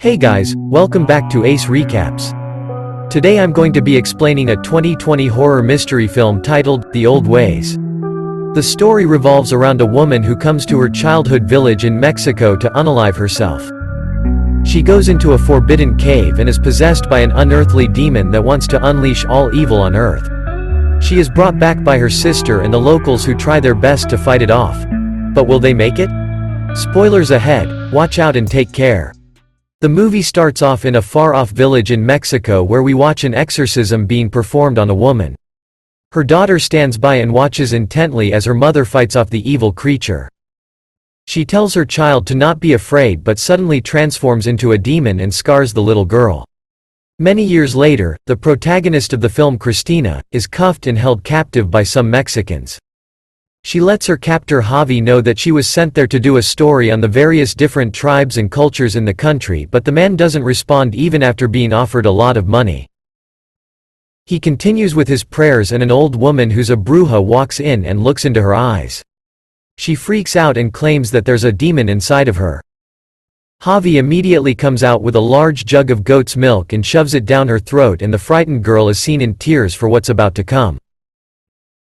Hey guys, welcome back to Ace Recaps. Today I'm going to be explaining a 2020 horror mystery film titled, The Old Ways. The story revolves around a woman who comes to her childhood village in Mexico to unalive herself. She goes into a forbidden cave and is possessed by an unearthly demon that wants to unleash all evil on Earth. She is brought back by her sister and the locals who try their best to fight it off. But will they make it? Spoilers ahead, watch out and take care. The movie starts off in a far-off village in Mexico where we watch an exorcism being performed on a woman. Her daughter stands by and watches intently as her mother fights off the evil creature. She tells her child to not be afraid but suddenly transforms into a demon and scars the little girl. Many years later, the protagonist of the film, Cristina, is cuffed and held captive by some Mexicans. She lets her captor Javi know that she was sent there to do a story on the various different tribes and cultures in the country, but the man doesn't respond even after being offered a lot of money. He continues with his prayers and an old woman who's a bruja walks in and looks into her eyes. She freaks out and claims that there's a demon inside of her. Javi immediately comes out with a large jug of goat's milk and shoves it down her throat, and the frightened girl is seen in tears for what's about to come.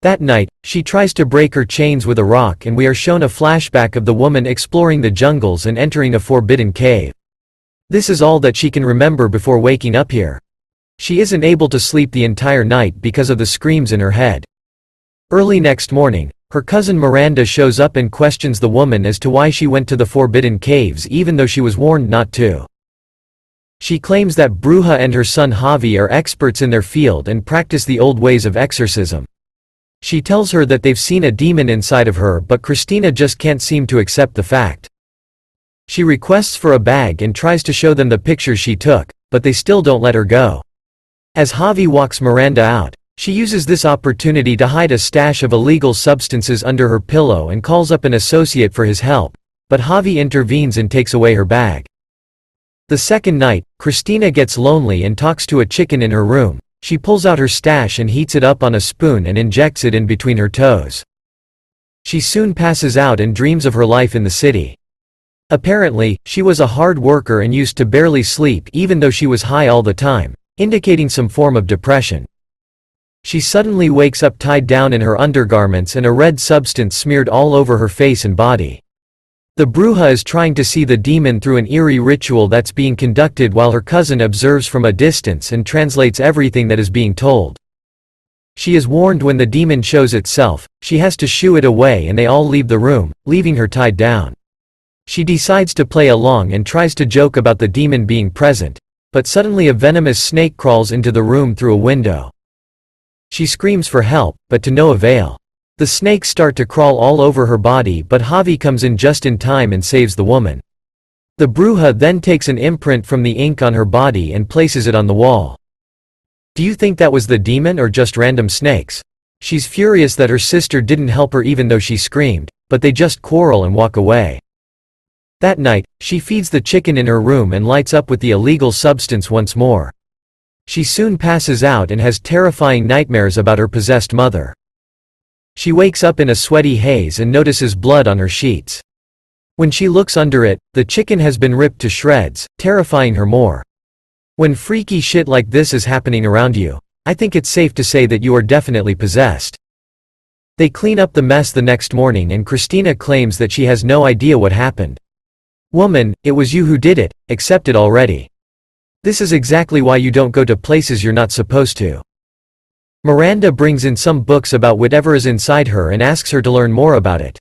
That night, she tries to break her chains with a rock and we are shown a flashback of the woman exploring the jungles and entering a forbidden cave. This is all that she can remember before waking up here. She isn't able to sleep the entire night because of the screams in her head. Early next morning, her cousin Miranda shows up and questions the woman as to why she went to the forbidden caves even though she was warned not to. She claims that Bruja and her son Javi are experts in their field and practice the old ways of exorcism. She tells her that they've seen a demon inside of her, but Cristina just can't seem to accept the fact. She requests for a bag and tries to show them the pictures she took, but they still don't let her go. As Javi walks Miranda out, she uses this opportunity to hide a stash of illegal substances under her pillow and calls up an associate for his help, but Javi intervenes and takes away her bag. The second night, Cristina gets lonely and talks to a chicken in her room. She pulls out her stash and heats it up on a spoon and injects it in between her toes. She soon passes out and dreams of her life in the city. Apparently, she was a hard worker and used to barely sleep even though she was high all the time, indicating some form of depression. She suddenly wakes up tied down in her undergarments and a red substance smeared all over her face and body. The bruja is trying to see the demon through an eerie ritual that's being conducted while her cousin observes from a distance and translates everything that is being told. She is warned when the demon shows itself, she has to shoo it away, and they all leave the room, leaving her tied down. She decides to play along and tries to joke about the demon being present, but suddenly a venomous snake crawls into the room through a window. She screams for help, but to no avail. The snakes start to crawl all over her body, but Javi comes in just in time and saves the woman. The bruja then takes an imprint from the ink on her body and places it on the wall. Do you think that was the demon or just random snakes? She's furious that her sister didn't help her even though she screamed, but they just quarrel and walk away. That night, she feeds the chicken in her room and lights up with the illegal substance once more. She soon passes out and has terrifying nightmares about her possessed mother. She wakes up in a sweaty haze and notices blood on her sheets. When she looks under it, the chicken has been ripped to shreds, terrifying her more. When freaky shit like this is happening around you, I think it's safe to say that you are definitely possessed. They clean up the mess the next morning and Cristina claims that she has no idea what happened. Woman, it was you who did it, accept it already. This is exactly why you don't go to places you're not supposed to. Miranda brings in some books about whatever is inside her and asks her to learn more about it.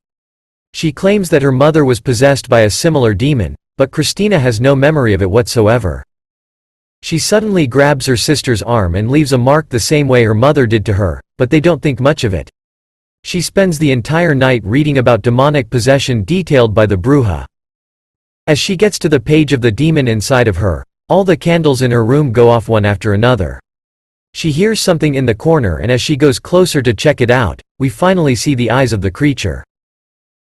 She claims that her mother was possessed by a similar demon, but Cristina has no memory of it whatsoever. She suddenly grabs her sister's arm and leaves a mark the same way her mother did to her, but they don't think much of it. She spends the entire night reading about demonic possession detailed by the bruja. As she gets to the page of the demon inside of her, all the candles in her room go off one after another. She hears something in the corner, and as she goes closer to check it out, we finally see the eyes of the creature.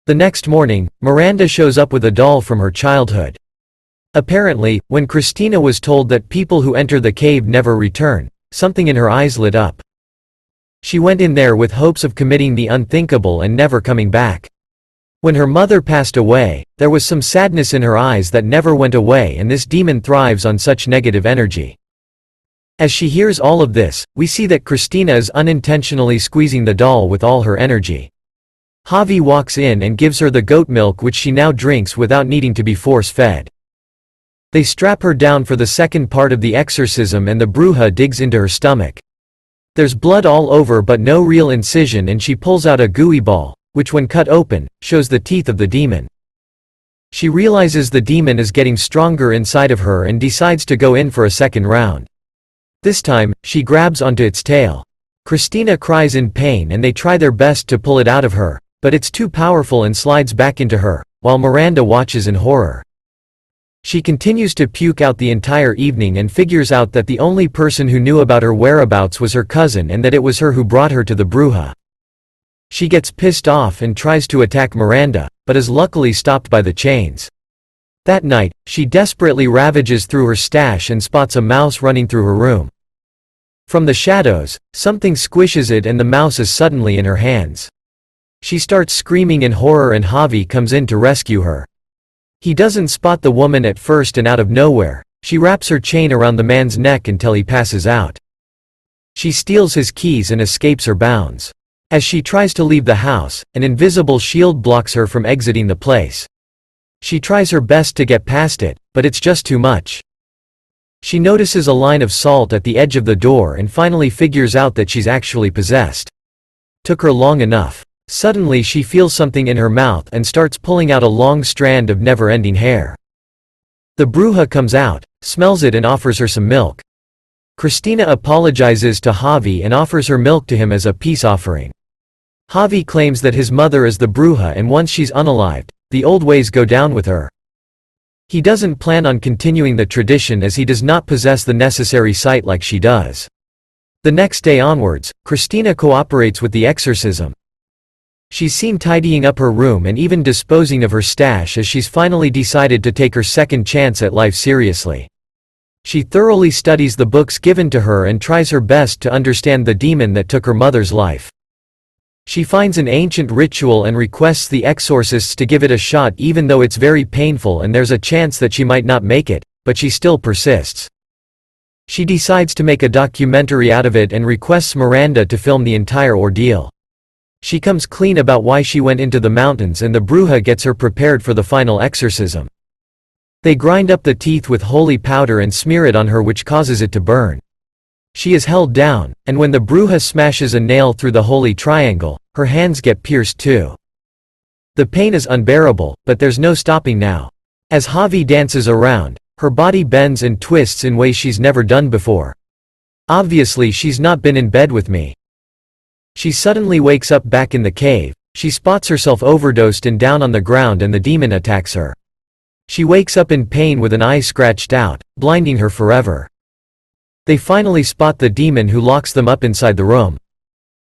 The next morning, Miranda shows up with a doll from her childhood. Apparently, when Cristina was told that people who enter the cave never return, something in her eyes lit up. She went in there with hopes of committing the unthinkable and never coming back. When her mother passed away, there was some sadness in her eyes that never went away, and this demon thrives on such negative energy. As she hears all of this, we see that Cristina is unintentionally squeezing the doll with all her energy. Javi walks in and gives her the goat milk, which she now drinks without needing to be force-fed. They strap her down for the second part of the exorcism, and the bruja digs into her stomach. There's blood all over but no real incision, and she pulls out a gooey ball, which when cut open, shows the teeth of the demon. She realizes the demon is getting stronger inside of her and decides to go in for a second round. This time, she grabs onto its tail. Cristina cries in pain and they try their best to pull it out of her, but it's too powerful and slides back into her, while Miranda watches in horror. She continues to puke out the entire evening and figures out that the only person who knew about her whereabouts was her cousin, and that it was her who brought her to the bruja. She gets pissed off and tries to attack Miranda, but is luckily stopped by the chains. That night, she desperately ravages through her stash and spots a mouse running through her room. From the shadows, something squishes it and the mouse is suddenly in her hands. She starts screaming in horror and Javi comes in to rescue her. He doesn't spot the woman at first, and out of nowhere, she wraps her chain around the man's neck until he passes out. She steals his keys and escapes her bounds. As she tries to leave the house, an invisible shield blocks her from exiting the place. She tries her best to get past it, but it's just too much. She notices a line of salt at the edge of the door and finally figures out that she's actually possessed. Took her long enough. Suddenly she feels something in her mouth and starts pulling out a long strand of never-ending hair. The bruja comes out, smells it and offers her some milk. Cristina apologizes to Javi and offers her milk to him as a peace offering. Javi claims that his mother is the bruja, and once she's unalived, the old ways go down with her. He doesn't plan on continuing the tradition as he does not possess the necessary sight like she does. The next day onwards, Cristina cooperates with the exorcism. She's seen tidying up her room and even disposing of her stash, as she's finally decided to take her second chance at life seriously. She thoroughly studies the books given to her and tries her best to understand the demon that took her mother's life. She finds an ancient ritual and requests the exorcists to give it a shot, even though it's very painful and there's a chance that she might not make it, but she still persists. She decides to make a documentary out of it and requests Miranda to film the entire ordeal. She comes clean about why she went into the mountains, and the bruja gets her prepared for the final exorcism. They grind up the teeth with holy powder and smear it on her, which causes it to burn. She is held down, and when the bruja smashes a nail through the holy triangle, her hands get pierced too. The pain is unbearable, but there's no stopping now. As Javi dances around, her body bends and twists in ways she's never done before. Obviously she's not been in bed with me. She suddenly wakes up back in the cave. She spots herself overdosed and down on the ground, and the demon attacks her. She wakes up in pain with an eye scratched out, blinding her forever. They finally spot the demon, who locks them up inside the room.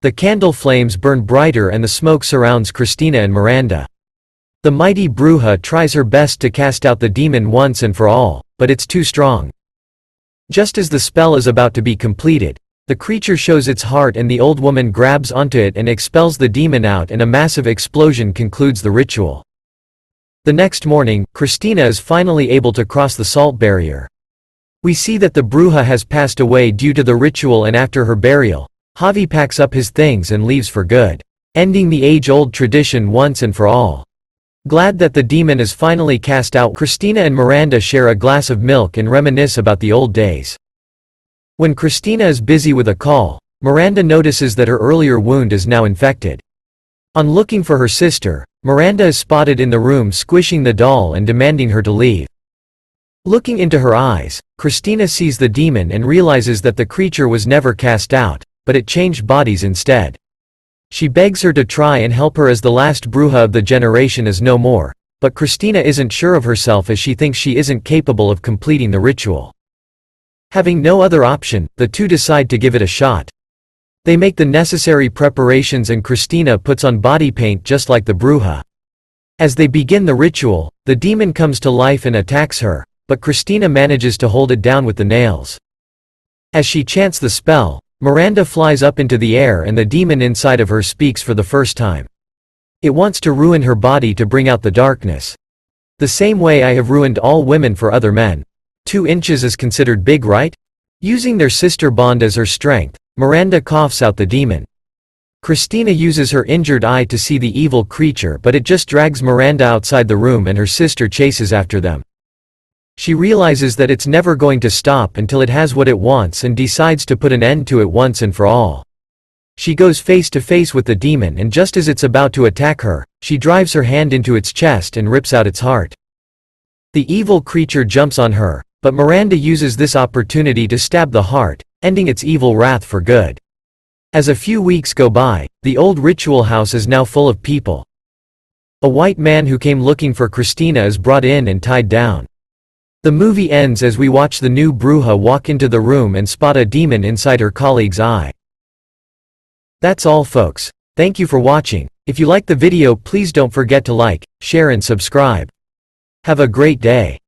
The candle flames burn brighter and the smoke surrounds Cristina and Miranda. The mighty bruja tries her best to cast out the demon once and for all, but it's too strong. Just as the spell is about to be completed, the creature shows its heart and the old woman grabs onto it and expels the demon out, and a massive explosion concludes the ritual. The next morning, Cristina is finally able to cross the salt barrier. We see that the bruja has passed away due to the ritual, and after her burial, Javi packs up his things and leaves for good, ending the age-old tradition once and for all. Glad that the demon is finally cast out, Cristina and Miranda share a glass of milk and reminisce about the old days. When Cristina is busy with a call, Miranda notices that her earlier wound is now infected. On looking for her sister, Miranda is spotted in the room squishing the doll and demanding her to leave. Looking into her eyes, Cristina sees the demon and realizes that the creature was never cast out, but it changed bodies instead. She begs her to try and help her, as the last bruja of the generation is no more, but Cristina isn't sure of herself as she thinks she isn't capable of completing the ritual. Having no other option, the two decide to give it a shot. They make the necessary preparations and Cristina puts on body paint just like the bruja. As they begin the ritual, the demon comes to life and attacks her, but Cristina manages to hold it down with the nails. As she chants the spell, Miranda flies up into the air and the demon inside of her speaks for the first time. It wants to ruin her body to bring out the darkness. The same way I have ruined all women for other men. 2 inches is considered big, right? Using their sister bond as her strength, Miranda coughs out the demon. Cristina uses her injured eye to see the evil creature, but it just drags Miranda outside the room and her sister chases after them. She realizes that it's never going to stop until it has what it wants and decides to put an end to it once and for all. She goes face to face with the demon, and just as it's about to attack her, she drives her hand into its chest and rips out its heart. The evil creature jumps on her, but Miranda uses this opportunity to stab the heart, ending its evil wrath for good. As a few weeks go by, the old ritual house is now full of people. A white man who came looking for Cristina is brought in and tied down. The movie ends as we watch the new bruja walk into the room and spot a demon inside her colleague's eye. That's all, folks. Thank you for watching. If you like the video, please don't forget to like, share and subscribe. Have a great day.